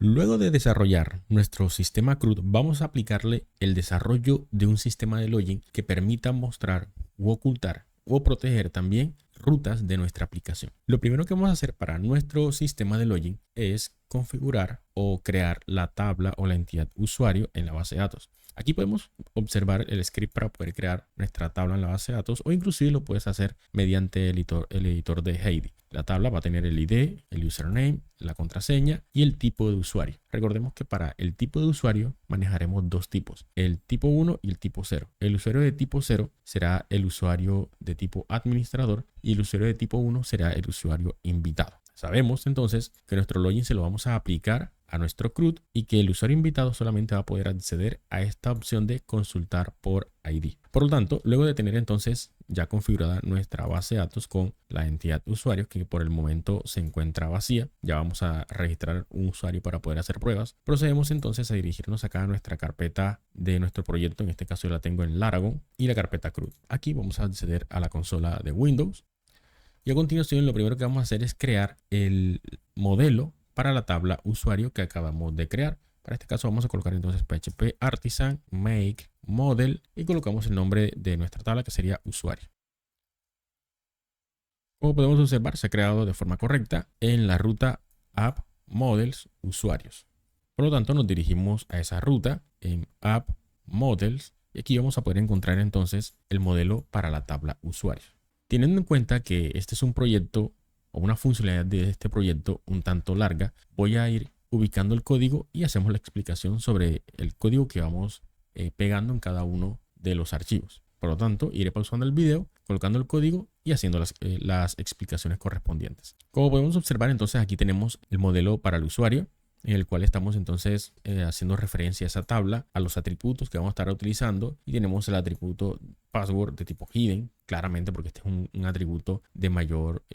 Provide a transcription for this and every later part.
Luego de desarrollar nuestro sistema CRUD, vamos a aplicarle el desarrollo de un sistema de login que permita mostrar u ocultar o proteger también rutas de nuestra aplicación. Lo primero que vamos a hacer para nuestro sistema de login es configurar o crear la tabla o la entidad usuario en la base de datos. Aquí podemos observar el script para poder crear nuestra tabla en la base de datos, o inclusive lo puedes hacer mediante el editor de Heidi. La tabla va a tener el ID, el username, la contraseña y el tipo de usuario. Recordemos que para el tipo de usuario manejaremos dos tipos, el tipo 1 y el tipo 0. El usuario de tipo 0 será el usuario de tipo administrador y el usuario de tipo 1 será el usuario invitado. Sabemos entonces que nuestro login se lo vamos a aplicar a nuestro CRUD y que el usuario invitado solamente va a poder acceder a esta opción de consultar por ID. Por lo tanto, luego de tener entonces ya configurada nuestra base de datos con la entidad usuario, que por el momento se encuentra vacía, ya vamos a registrar un usuario para poder hacer pruebas. Procedemos entonces a dirigirnos acá a nuestra carpeta de nuestro proyecto. En este caso yo la tengo en Laragon y la carpeta CRUD. Aquí vamos a acceder a la consola de Windows. Y a continuación lo primero que vamos a hacer es crear el modelo para la tabla usuario que acabamos de crear. Para este caso vamos a colocar entonces PHP Artisan make model y colocamos el nombre de nuestra tabla, que sería usuario. Como podemos observar, se ha creado de forma correcta en la ruta app models usuarios. Por lo tanto, nos dirigimos a esa ruta en app models y aquí vamos a poder encontrar entonces el modelo para la tabla usuarios. Teniendo en cuenta que este es un proyecto o una funcionalidad de este proyecto un tanto larga, voy a ir ubicando el código y hacemos la explicación sobre el código que vamos pegando en cada uno de los archivos. Por lo tanto, iré pausando el video, colocando el código y haciendo las explicaciones correspondientes. Como podemos observar, entonces aquí tenemos el modelo para el usuario, en el cual estamos entonces haciendo referencia a esa tabla, a los atributos que vamos a estar utilizando, y tenemos el atributo password de tipo hidden, claramente porque este es un atributo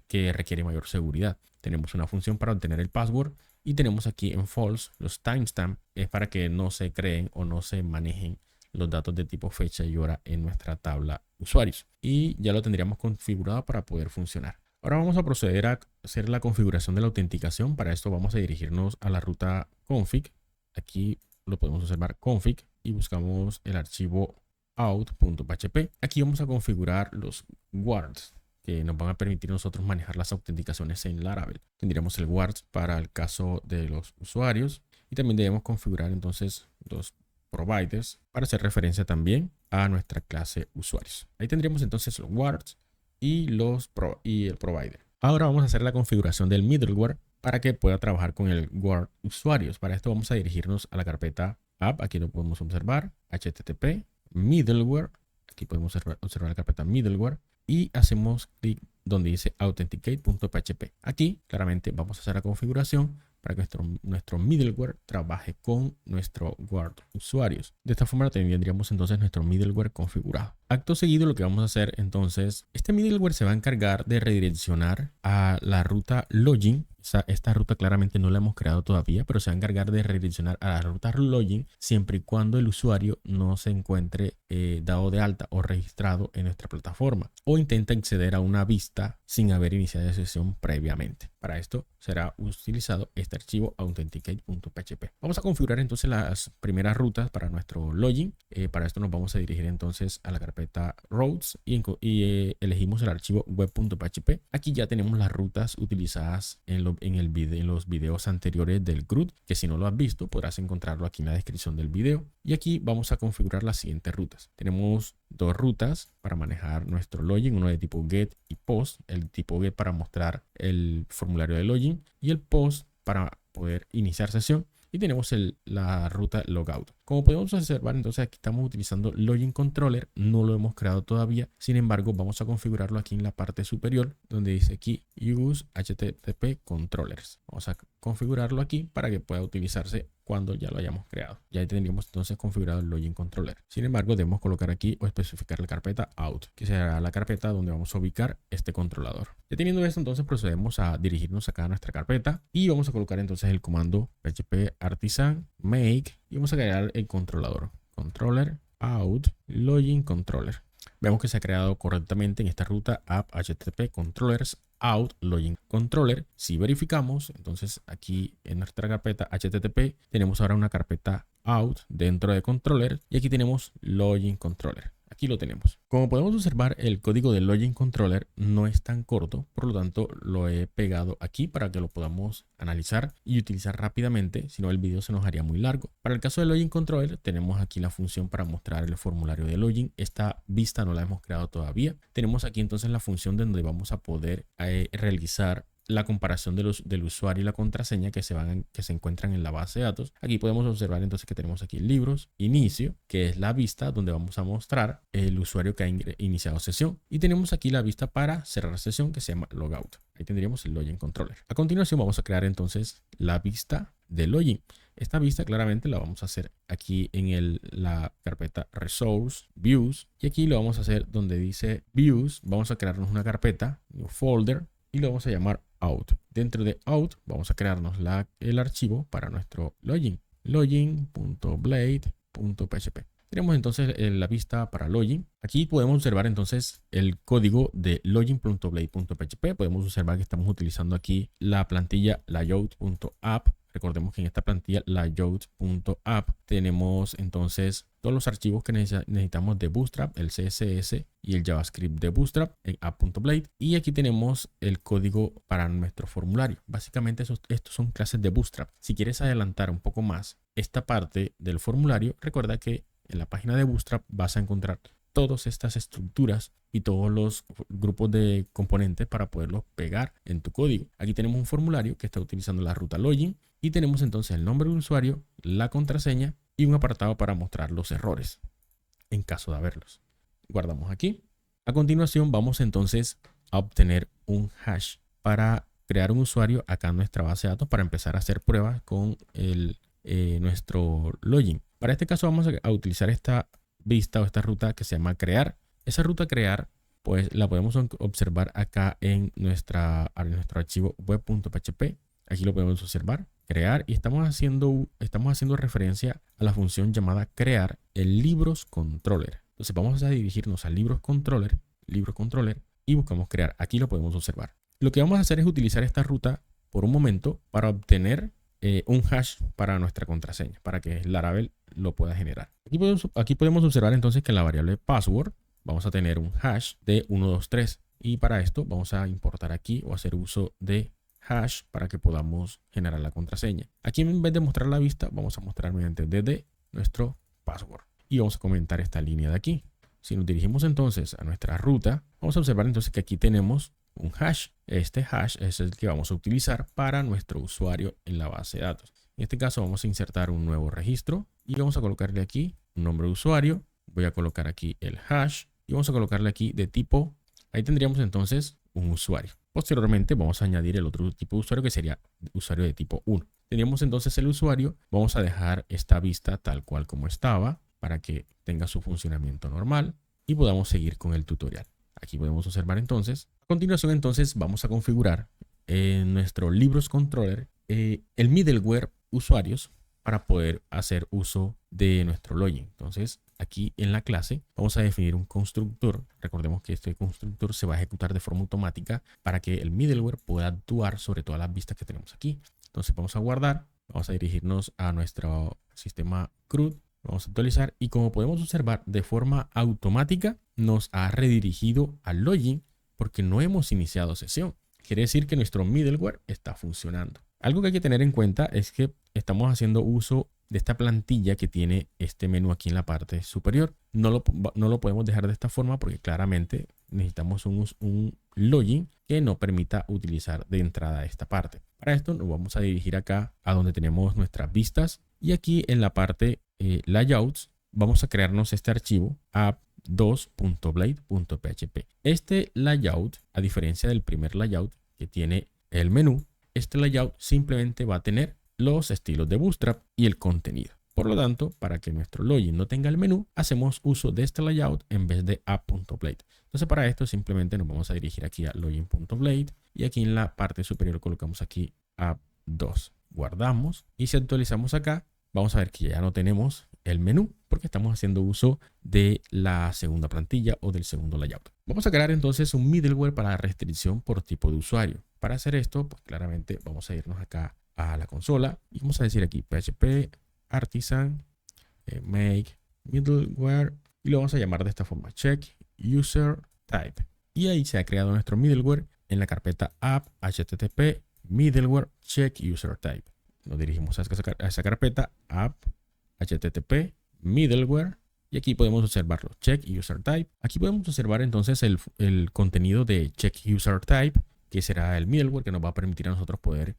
que requiere mayor seguridad. Tenemos una función para obtener el password y tenemos aquí en false los timestamp, es para que no se creen o no se manejen los datos de tipo fecha y hora en nuestra tabla usuarios, y ya lo tendríamos configurado para poder funcionar. Ahora vamos a proceder a hacer la configuración de la autenticación. Para esto vamos a dirigirnos a la ruta config. Aquí lo podemos observar config y buscamos el archivo out.php. Aquí vamos a configurar los guards que nos van a permitir nosotros manejar las autenticaciones en Laravel. Tendríamos el guards para el caso de los usuarios y también debemos configurar entonces los providers para hacer referencia también a nuestra clase usuarios. Ahí tendríamos entonces los guards y el provider. Ahora vamos a hacer la configuración del middleware para que pueda trabajar con el guard usuarios. Para esto vamos a dirigirnos a la carpeta app. Aquí lo podemos observar, http middleware. Aquí podemos observar la carpeta middleware y hacemos clic donde dice authenticate.php. Aquí claramente vamos a hacer la configuración para que nuestro middleware trabaje con nuestro guard usuarios. De esta forma tendríamos entonces nuestro middleware configurado. Acto seguido, lo que vamos a hacer entonces, este middleware se va a encargar de redireccionar a la ruta login. Esta ruta claramente no la hemos creado todavía, pero se va a encargar de redireccionar a la ruta login siempre y cuando el usuario no se encuentre dado de alta o registrado en nuestra plataforma o intenta acceder a una vista sin haber iniciado la sesión previamente. Para esto será utilizado este archivo authenticate.php. Vamos a configurar entonces las primeras rutas para nuestro login. Para esto nos vamos a dirigir entonces a la carpeta routes y elegimos el archivo web.php. Aquí ya tenemos las rutas utilizadas en los videos anteriores del CRUD, que si no lo has visto podrás encontrarlo aquí en la descripción del video. Y aquí vamos a configurar las siguientes rutas. Tenemos dos rutas para manejar nuestro login, uno de tipo get y post. El tipo get para mostrar el formulario de login y el post para poder iniciar sesión. Y tenemos la ruta logout. Como podemos observar, entonces aquí estamos utilizando Login Controller. No lo hemos creado todavía. Sin embargo, vamos a configurarlo aquí en la parte superior, donde dice aquí Use HTTP Controllers. Vamos a configurarlo aquí para que pueda utilizarse cuando ya lo hayamos creado. Ya tendríamos entonces configurado el Login Controller. Sin embargo, debemos colocar aquí o especificar la carpeta out, que será la carpeta donde vamos a ubicar este controlador. Ya teniendo esto, entonces procedemos a dirigirnos acá a nuestra carpeta y vamos a colocar entonces el comando php artisan make y vamos a crear el controlador controller out login controller. Vemos que se ha creado correctamente en esta ruta app http controllers out login controller. Si verificamos, entonces aquí en nuestra carpeta HTTP tenemos ahora una carpeta out dentro de controller y aquí tenemos login controller. Aquí lo tenemos. Como podemos observar, el código del login controller no es tan corto, por lo tanto lo he pegado aquí para que lo podamos analizar y utilizar rápidamente, si no el video se nos haría muy largo. Para el caso del login controller tenemos aquí la función para mostrar el formulario de login. Esta vista no la hemos creado todavía. Tenemos aquí entonces la función donde vamos a poder realizar la comparación del usuario y la contraseña que se encuentran en la base de datos. Aquí podemos observar entonces que tenemos aquí libros, inicio, que es la vista donde vamos a mostrar el usuario que ha iniciado sesión. Y tenemos aquí la vista para cerrar sesión que se llama logout. Ahí tendríamos el login controller. A continuación vamos a crear entonces la vista de login. Esta vista claramente la vamos a hacer aquí en la carpeta Resource, Views. Y aquí lo vamos a hacer donde dice Views. Vamos a crearnos una carpeta, New Folder, y lo vamos a llamar out. Dentro de out vamos a crearnos el archivo para nuestro login. Login.blade.php. Tenemos entonces la vista para login. Aquí podemos observar entonces el código de login.blade.php. Podemos observar que estamos utilizando aquí la plantilla layout.app. Recordemos que en esta plantilla layout.app tenemos entonces todos los archivos que necesitamos de Bootstrap, el CSS y el JavaScript de Bootstrap en app.blade. Y aquí tenemos el código para nuestro formulario. Básicamente estos son clases de Bootstrap. Si quieres adelantar un poco más esta parte del formulario, recuerda que en la página de Bootstrap vas a encontrar todas estas estructuras y todos los grupos de componentes para poderlos pegar en tu código. Aquí tenemos un formulario que está utilizando la ruta login y tenemos entonces el nombre del usuario, la contraseña y un apartado para mostrar los errores en caso de haberlos. Guardamos aquí. A continuación vamos entonces a obtener un hash para crear un usuario acá en nuestra base de datos para empezar a hacer pruebas con nuestro login. Para este caso vamos a utilizar esta vista o esta ruta que se llama crear. Esa ruta crear pues la podemos observar acá en nuestro archivo web.php. Aquí lo podemos observar, crear, y estamos haciendo referencia a la función llamada crear el libros controller. Entonces vamos a dirigirnos al libros controller y buscamos crear. Aquí lo podemos observar. Lo que vamos a hacer es utilizar esta ruta por un momento para obtener un hash para nuestra contraseña, para que Laravel lo pueda generar. Aquí podemos observar entonces que en la variable password vamos a tener un hash de 123 y para esto vamos a importar aquí o hacer uso de hash para que podamos generar la contraseña. Aquí en vez de mostrar la vista vamos a mostrar mediante dd nuestro password y vamos a comentar esta línea de aquí. Si nos dirigimos entonces a nuestra ruta, vamos a observar entonces que aquí tenemos un hash. Este hash es el que vamos a utilizar para nuestro usuario en la base de datos. En este caso vamos a insertar un nuevo registro y vamos a colocarle aquí un nombre de usuario. Voy a colocar aquí el hash y vamos a colocarle aquí de tipo. Ahí tendríamos entonces un usuario. Posteriormente vamos a añadir el otro tipo de usuario que sería usuario de tipo 1. Tendríamos entonces el usuario. Vamos a dejar esta vista tal cual como estaba para que tenga su funcionamiento normal y podamos seguir con el tutorial. Aquí podemos observar entonces. A continuación entonces vamos a configurar en nuestro libros controller el middleware usuarios para poder hacer uso de nuestro login. Entonces aquí en la clase vamos a definir un constructor. Recordemos que este constructor se va a ejecutar de forma automática para que el middleware pueda actuar sobre todas las vistas que tenemos aquí. Entonces vamos a guardar, vamos a dirigirnos a nuestro sistema CRUD, vamos a actualizar y como podemos observar de forma automática nos ha redirigido al login porque no hemos iniciado sesión. Quiere decir que nuestro middleware está funcionando. Algo que hay que tener en cuenta es que estamos haciendo uso de esta plantilla que tiene este menú aquí en la parte superior. No lo podemos dejar de esta forma porque claramente necesitamos un login que no permita utilizar de entrada esta parte. Para esto nos vamos a dirigir acá a donde tenemos nuestras vistas y aquí en la parte layouts vamos a crearnos este archivo app2.blade.php. Este layout, a diferencia del primer layout que tiene el menú, este layout simplemente va a tener los estilos de Bootstrap y el contenido. Por lo tanto, para que nuestro login no tenga el menú, hacemos uso de este layout en vez de app.blade. Entonces, para esto simplemente nos vamos a dirigir aquí a login.blade y aquí en la parte superior colocamos aquí app2. Guardamos y si actualizamos acá, vamos a ver que ya no tenemos el menú, porque estamos haciendo uso de la segunda plantilla o del segundo layout. Vamos a crear entonces un middleware para la restricción por tipo de usuario. Para hacer esto, pues claramente vamos a irnos acá a la consola y vamos a decir aquí PHP artisan make middleware y lo vamos a llamar de esta forma, check user type. Y ahí se ha creado nuestro middleware en la carpeta app http middleware check user type. Nos dirigimos a esa carpeta app http middleware y aquí podemos observarlo, check user type. Aquí podemos observar entonces el contenido de check user type, que será el middleware que nos va a permitir a nosotros poder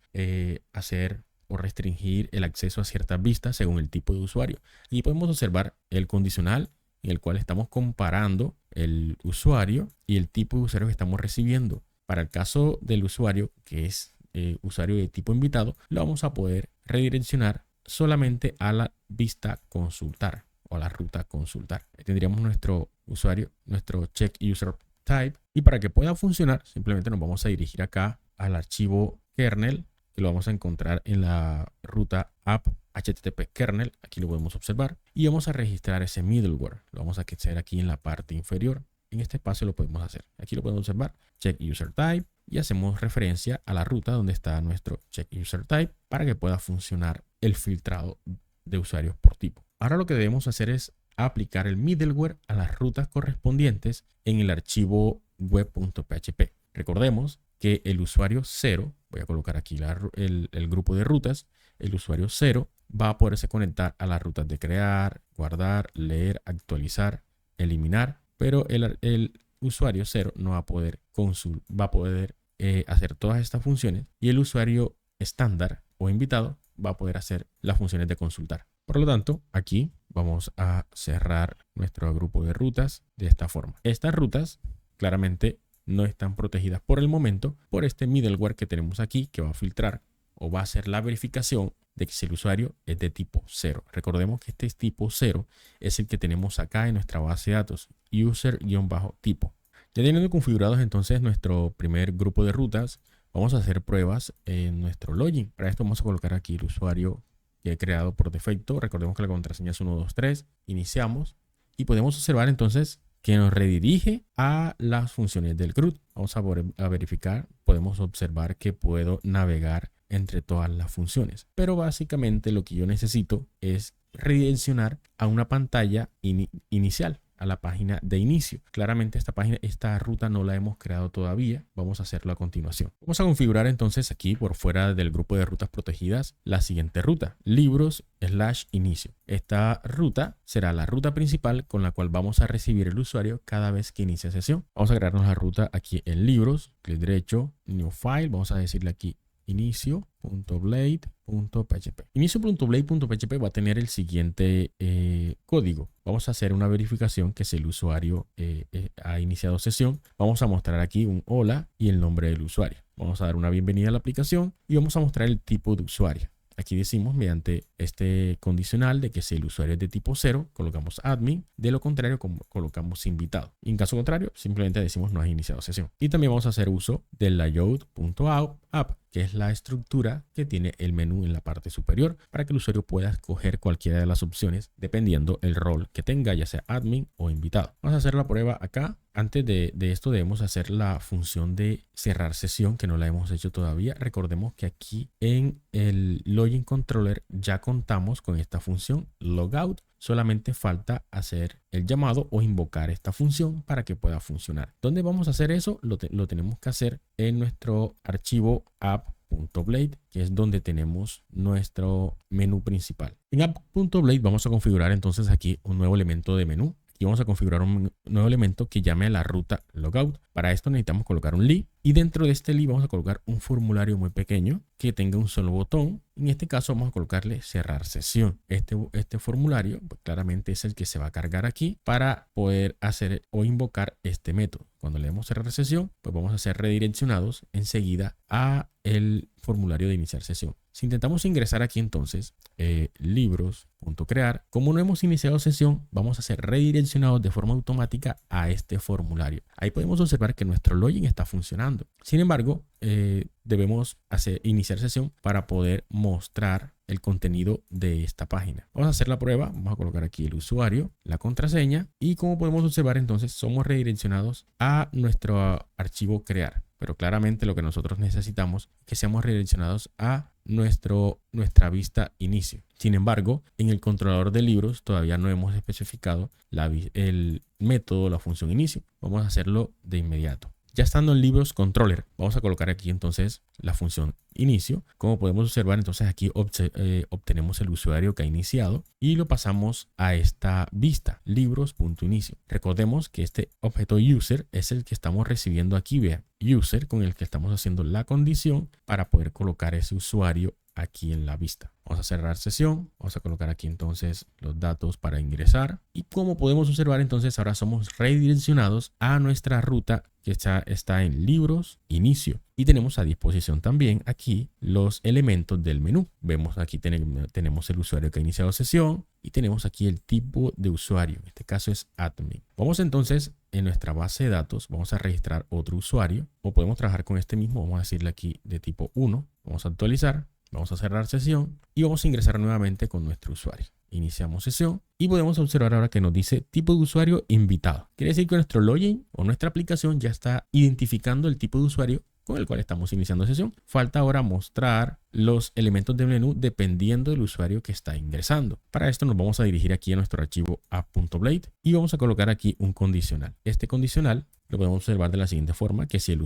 hacer o restringir el acceso a ciertas vistas según el tipo de usuario. Y podemos observar el condicional en el cual estamos comparando el usuario y el tipo de usuario que estamos recibiendo. Para el caso del usuario, que es usuario de tipo invitado, lo vamos a poder redireccionar solamente a la vista consultar o a la ruta consultar. Ahí tendríamos nuestro usuario, nuestro check user type, y para que pueda funcionar simplemente nos vamos a dirigir acá al archivo kernel, que lo vamos a encontrar en la ruta app http kernel. Aquí lo podemos observar y vamos a registrar ese middleware. Lo vamos a hacer aquí en la parte inferior. En este espacio lo podemos hacer. Aquí lo podemos observar, check user type, y hacemos referencia a la ruta donde está nuestro check user type para que pueda funcionar el filtrado de usuarios por tipo. Ahora lo que debemos hacer es aplicar el middleware a las rutas correspondientes en el archivo web.php. Recordemos que el usuario 0, voy a colocar aquí el grupo de rutas, el usuario 0 va a poderse conectar a las rutas de crear, guardar, leer, actualizar, eliminar, pero el usuario 0 no va a poder hacer todas estas funciones, y el usuario estándar o invitado va a poder hacer las funciones de consultar. Por lo tanto, aquí vamos a cerrar nuestro grupo de rutas de esta forma. Estas rutas claramente no están protegidas por el momento por este middleware que tenemos aquí, que va a filtrar o va a hacer la verificación de que si el usuario es de tipo 0. Recordemos que este tipo 0 es el que tenemos acá en nuestra base de datos, user-tipo. Ya teniendo configurados entonces nuestro primer grupo de rutas, vamos a hacer pruebas en nuestro login. Para esto vamos a colocar aquí el usuario que he creado por defecto. Recordemos que la contraseña es 123. Iniciamos y podemos observar entonces que nos redirige a las funciones del CRUD. Vamos a verificar. Podemos observar que puedo navegar entre todas las funciones. Pero básicamente lo que yo necesito es redireccionar a una pantalla inicial, a la página de inicio. Claramente esta ruta no la hemos creado todavía. Vamos a hacerlo a continuación. Vamos a configurar entonces aquí por fuera del grupo de rutas protegidas la siguiente ruta, libros/inicio. Esta ruta será la ruta principal con la cual vamos a recibir el usuario cada vez que inicie sesión. Vamos a crearnos la ruta aquí en libros, clic derecho, new file. Vamos a decirle aquí inicio.blade.php. Inicio.blade.php va a tener el siguiente código. Vamos a hacer una verificación que si el usuario ha iniciado sesión. Vamos a mostrar aquí un hola y el nombre del usuario. Vamos a dar una bienvenida a la aplicación y vamos a mostrar el tipo de usuario. Aquí decimos mediante este condicional de que si el usuario es de tipo 0, colocamos admin, de lo contrario colocamos invitado. Y en caso contrario, simplemente decimos no has iniciado sesión. Y también vamos a hacer uso del layout.app, que es la estructura que tiene el menú en la parte superior para que el usuario pueda escoger cualquiera de las opciones dependiendo el rol que tenga, ya sea admin o invitado. Vamos a hacer la prueba acá. Antes de esto debemos hacer la función de cerrar sesión, que no la hemos hecho todavía. Recordemos que aquí en el Login Controller ya contamos con esta función logout. Solamente falta hacer el llamado o invocar esta función para que pueda funcionar. ¿Dónde vamos a hacer eso? Lo tenemos que hacer en nuestro archivo app.blade, que es donde tenemos nuestro menú principal. En app.blade vamos a configurar entonces aquí un nuevo elemento de menú. Y vamos a configurar un nuevo elemento que llame a la ruta logout. Para esto necesitamos colocar un li, y dentro de este li vamos a colocar un formulario muy pequeño que tenga un solo botón. En este caso vamos a colocarle cerrar sesión. Este formulario pues, claramente es el que se va a cargar aquí para poder hacer o invocar este método. Cuando le demos cerrar sesión, pues vamos a ser redireccionados enseguida a el formulario de iniciar sesión. Si intentamos ingresar aquí entonces libros.crear, como no hemos iniciado sesión, vamos a ser redireccionados de forma automática a este formulario. Ahí podemos observar que nuestro login está funcionando. Sin embargo, debemos iniciar sesión para poder mostrar el contenido de esta página. Vamos a hacer la prueba. Vamos a colocar aquí el usuario, la contraseña y como podemos observar entonces somos redireccionados a nuestro archivo crear. Pero claramente lo que nosotros necesitamos es que seamos redireccionados a nuestra vista inicio. Sin embargo, en el controlador de libros todavía no hemos especificado el método, la función inicio. Vamos a hacerlo de inmediato. Ya estando en libros controller, vamos a colocar aquí entonces la función inicio. Como podemos observar, entonces aquí obtenemos el usuario que ha iniciado y lo pasamos a esta vista, libros.inicio. Recordemos que este objeto user es el que estamos recibiendo aquí, vean, user, con el que estamos haciendo la condición para poder colocar ese usuario aquí en la vista. Vamos a cerrar sesión, vamos a colocar aquí entonces los datos para ingresar y como podemos observar entonces ahora somos redireccionados a nuestra ruta que está en libros, inicio y tenemos a disposición también aquí los elementos del menú. Vemos aquí tenemos el usuario que ha iniciado sesión y tenemos aquí el tipo de usuario, en este caso es admin. Vamos entonces en nuestra base de datos, vamos a registrar otro usuario o podemos trabajar con este mismo, vamos a decirle aquí de tipo 1, vamos a actualizar. Vamos a cerrar sesión y vamos a ingresar nuevamente con nuestro usuario. Iniciamos sesión y podemos observar ahora que nos dice tipo de usuario invitado. Quiere decir que nuestro login o nuestra aplicación ya está identificando el tipo de usuario con el cual estamos iniciando sesión. Falta ahora mostrar los elementos del menú dependiendo del usuario que está ingresando. Para esto nos vamos a dirigir aquí a nuestro archivo app.blade y vamos a colocar aquí un condicional. Este condicional lo podemos observar de la siguiente forma, que si el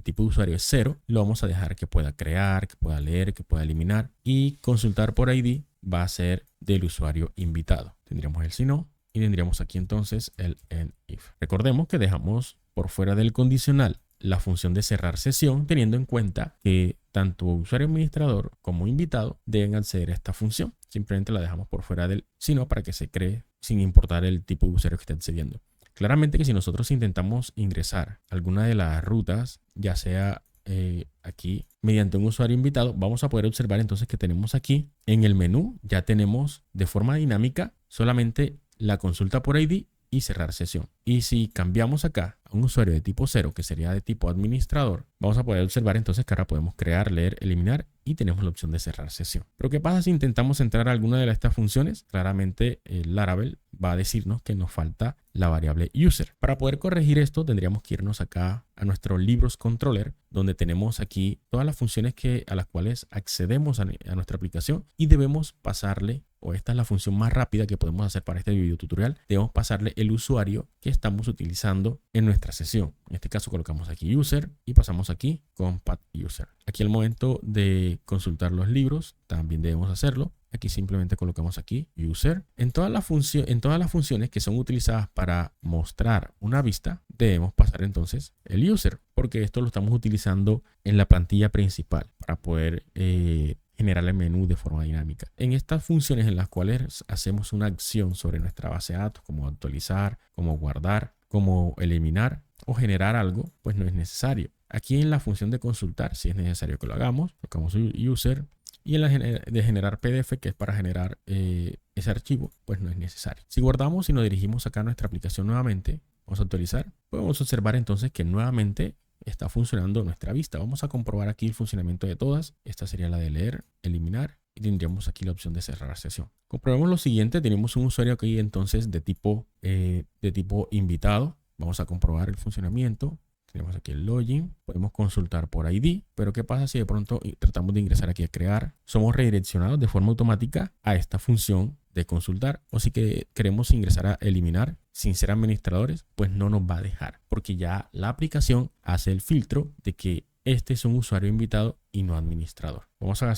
tipo de usuario es 0, lo vamos a dejar que pueda crear, que pueda leer, que pueda eliminar y consultar por ID va a ser del usuario invitado. Tendríamos el si no y tendríamos aquí entonces el end if. Recordemos que dejamos por fuera del condicional la función de cerrar sesión, teniendo en cuenta que tanto usuario administrador como invitado deben acceder a esta función. Simplemente la dejamos por fuera del sino para que se cree sin importar el tipo de usuario que esté accediendo. Claramente que si nosotros intentamos ingresar alguna de las rutas, ya sea aquí mediante un usuario invitado, vamos a poder observar entonces que tenemos aquí en el menú, ya tenemos de forma dinámica solamente la consulta por ID y cerrar sesión. Y si cambiamos acá a un usuario de tipo 0, que sería de tipo administrador, vamos a poder observar entonces que ahora podemos crear, leer, eliminar y tenemos la opción de cerrar sesión. Pero ¿qué pasa si intentamos entrar a alguna de estas funciones? Claramente el Laravel va a decirnos que nos falta la variable user. Para poder corregir esto tendríamos que irnos acá a nuestro libros controller, donde tenemos aquí todas las funciones a las cuales accedemos a nuestra aplicación y debemos pasarle, o esta es la función más rápida que podemos hacer para este video tutorial, debemos pasarle el usuario que estamos utilizando en nuestra sesión. En este caso colocamos aquí user y pasamos aquí compat user. Aquí al momento de consultar los libros también debemos hacerlo. Aquí simplemente colocamos aquí user. En todas las funciones que son utilizadas para mostrar una vista, debemos pasar entonces el user, porque esto lo estamos utilizando en la plantilla principal para poder generar el menú de forma dinámica. En estas funciones en las cuales hacemos una acción sobre nuestra base de datos, como actualizar, como guardar, como eliminar o generar algo, pues no es necesario. Aquí en la función de consultar, si es necesario que lo hagamos, colocamos user. Y en la de generar PDF, que es para generar ese archivo, pues no es necesario. Si guardamos y nos dirigimos acá a nuestra aplicación nuevamente, vamos a actualizar, podemos observar entonces que nuevamente está funcionando nuestra vista. Vamos a comprobar aquí el funcionamiento de todas. Esta sería la de leer, eliminar y tendríamos aquí la opción de cerrar sesión. Comprobemos lo siguiente, tenemos un usuario aquí entonces de tipo invitado. Vamos a comprobar el funcionamiento. Tenemos aquí el login, podemos consultar por ID, pero ¿qué pasa si de pronto tratamos de ingresar aquí a crear? Somos redireccionados de forma automática a esta función de consultar, o si que queremos ingresar a eliminar sin ser administradores, pues no nos va a dejar, porque ya la aplicación hace el filtro de que este es un usuario invitado y no administrador. Vamos a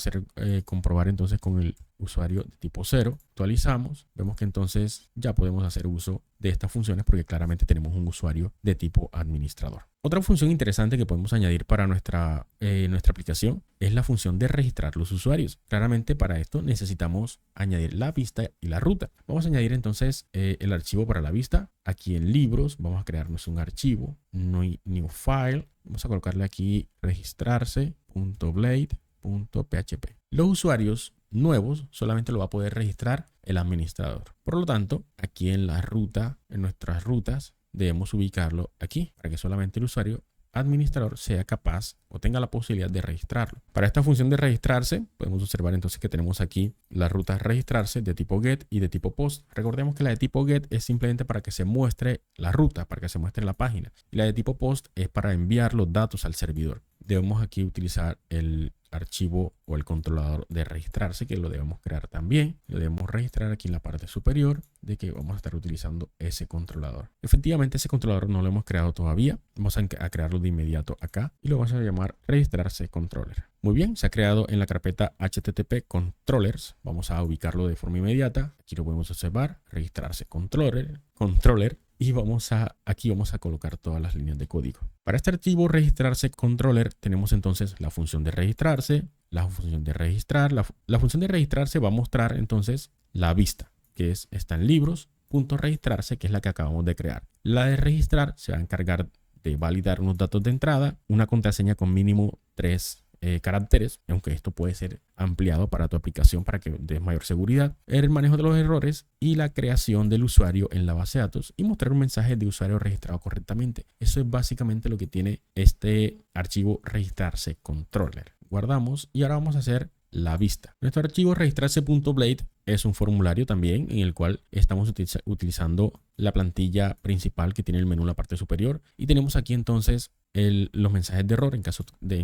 comprobar entonces con el usuario de tipo 0. Actualizamos. Vemos que entonces ya podemos hacer uso de estas funciones porque claramente tenemos un usuario de tipo administrador. Otra función interesante que podemos añadir para nuestra aplicación es la función de registrar los usuarios. Claramente para esto necesitamos añadir la vista y la ruta. Vamos a añadir entonces el archivo para la vista. Aquí en libros vamos a crearnos un archivo, new file. Vamos a colocarle aquí registrarse.blade.php. Los usuarios nuevos solamente lo va a poder registrar el administrador. Por lo tanto, aquí en la ruta, en nuestras rutas, debemos ubicarlo aquí para que solamente el usuario administrador sea capaz o tenga la posibilidad de registrarlo. Para esta función de registrarse, podemos observar entonces que tenemos aquí las rutas registrarse de tipo get y de tipo post. Recordemos que la de tipo get es simplemente para que se muestre la ruta, para que se muestre la página. Y la de tipo post es para enviar los datos al servidor. Debemos aquí utilizar el archivo o el controlador de registrarse, que lo debemos crear también. Lo debemos registrar aquí en la parte superior de que vamos a estar utilizando ese controlador. Efectivamente, ese controlador no lo hemos creado todavía. Vamos a crearlo de inmediato acá y lo vamos a llamar registrarse controller. Muy bien, se ha creado en la carpeta http controllers. Vamos a ubicarlo de forma inmediata. Aquí lo podemos observar, registrarse controller. Y aquí vamos a colocar todas las líneas de código. Para este archivo registrarse controller tenemos entonces la función de registrarse, la función de registrar. La función de registrarse va a mostrar entonces la vista, que está en libros.registrarse, que es la que acabamos de crear. La de registrar se va a encargar de validar unos datos de entrada, una contraseña con mínimo 3 caracteres, aunque esto puede ser ampliado para tu aplicación para que des mayor seguridad, el manejo de los errores y la creación del usuario en la base de datos y mostrar un mensaje de usuario registrado correctamente. Eso es básicamente lo que tiene este archivo registrarse controller. Guardamos y ahora vamos a hacer la vista. Nuestro archivo registrarse.blade es un formulario también en el cual estamos utilizando la plantilla principal que tiene el menú en la parte superior y tenemos aquí entonces los mensajes de error en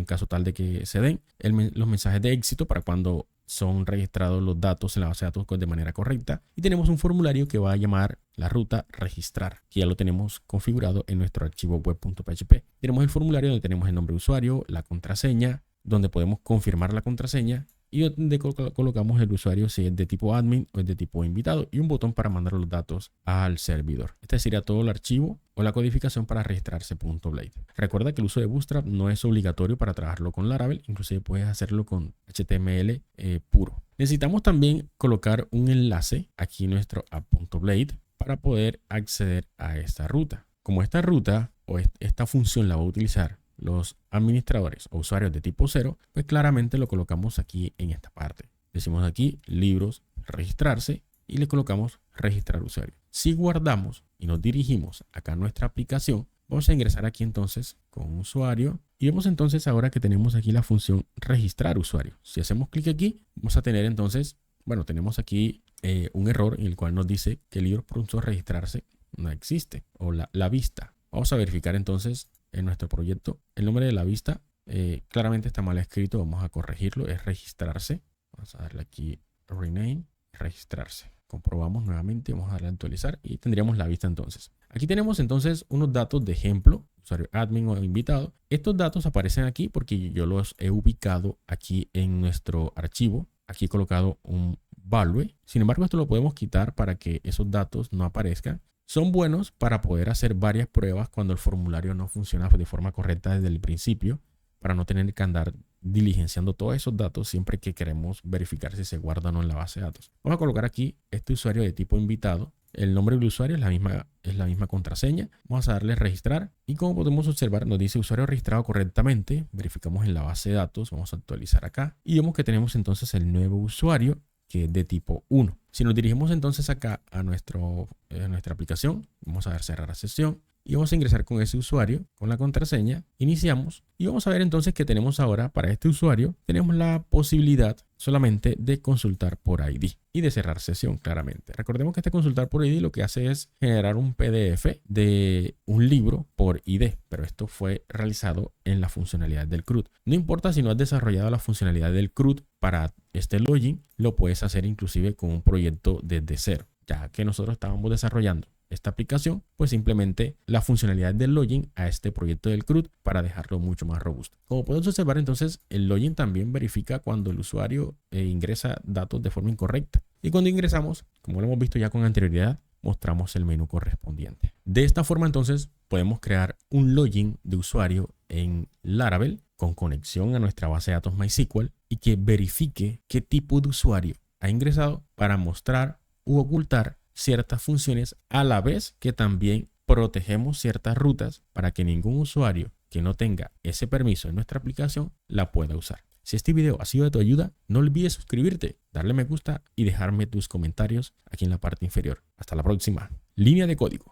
caso tal de que se den, los mensajes de éxito para cuando son registrados los datos en la base de datos de manera correcta y tenemos un formulario que va a llamar la ruta registrar, que ya lo tenemos configurado en nuestro archivo web.php. Tenemos el formulario donde tenemos el nombre de usuario, la contraseña, donde podemos confirmar la contraseña y donde colocamos el usuario si es de tipo admin o es de tipo invitado y un botón para mandar los datos al servidor. Este sería todo el archivo o la codificación para registrarse.blade. Recuerda que el uso de Bootstrap no es obligatorio para trabajarlo con Laravel, inclusive puedes hacerlo con HTML puro. Necesitamos también colocar un enlace aquí en nuestro app.blade para poder acceder a esta ruta. Como esta ruta o esta función la va a utilizar los administradores o usuarios de tipo 0, pues claramente lo colocamos aquí en esta parte. Decimos aquí libros, registrarse y le colocamos registrar usuario. Si guardamos y nos dirigimos acá a nuestra aplicación, vamos a ingresar aquí entonces con usuario y vemos entonces ahora que tenemos aquí la función registrar usuario. Si hacemos clic aquí, vamos a tener entonces, tenemos aquí un error en el cual nos dice que libros.registrarse no existe o la vista. Vamos a verificar entonces en nuestro proyecto el nombre de la vista claramente está mal escrito, vamos a corregirlo, es registrarse. Vamos a darle aquí rename, registrarse. Comprobamos nuevamente, vamos a darle a actualizar y tendríamos la vista entonces. Aquí tenemos entonces unos datos de ejemplo, usuario admin o invitado. Estos datos aparecen aquí porque yo los he ubicado aquí en nuestro archivo. Aquí he colocado un value. Sin embargo, esto lo podemos quitar para que esos datos no aparezcan. Son buenos para poder hacer varias pruebas cuando el formulario no funciona de forma correcta desde el principio, para no tener que andar diligenciando todos esos datos siempre que queremos verificar si se guarda o no en la base de datos. Vamos a colocar aquí este usuario de tipo invitado. El nombre del usuario es la misma contraseña. Vamos a darle registrar y como podemos observar nos dice usuario registrado correctamente. Verificamos en la base de datos, vamos a actualizar acá y vemos que tenemos entonces el nuevo usuario que es de tipo 1. Si nos dirigimos entonces acá a nuestra aplicación, vamos a dar cerrar la sesión y vamos a ingresar con ese usuario, con la contraseña, iniciamos y vamos a ver entonces que tenemos ahora para este usuario, tenemos la posibilidad solamente de consultar por ID y de cerrar sesión claramente. Recordemos que este consultar por ID lo que hace es generar un PDF de un libro por ID, pero esto fue realizado en la funcionalidad del CRUD. No importa si no has desarrollado la funcionalidad del CRUD para este login, lo puedes hacer inclusive con un proyecto desde cero, ya que nosotros estábamos desarrollando esta aplicación, pues simplemente la funcionalidad del login a este proyecto del CRUD para dejarlo mucho más robusto. Como podemos observar entonces, el login también verifica cuando el usuario ingresa datos de forma incorrecta. Y cuando ingresamos, como lo hemos visto ya con anterioridad, mostramos el menú correspondiente. De esta forma entonces podemos crear un login de usuario en Laravel con conexión a nuestra base de datos MySQL y que verifique qué tipo de usuario ha ingresado para mostrar u ocultar ciertas funciones, a la vez que también protegemos ciertas rutas para que ningún usuario que no tenga ese permiso en nuestra aplicación la pueda usar. Si este video ha sido de tu ayuda, no olvides suscribirte, darle me gusta y dejarme tus comentarios aquí en la parte inferior. Hasta la próxima. Línea de código.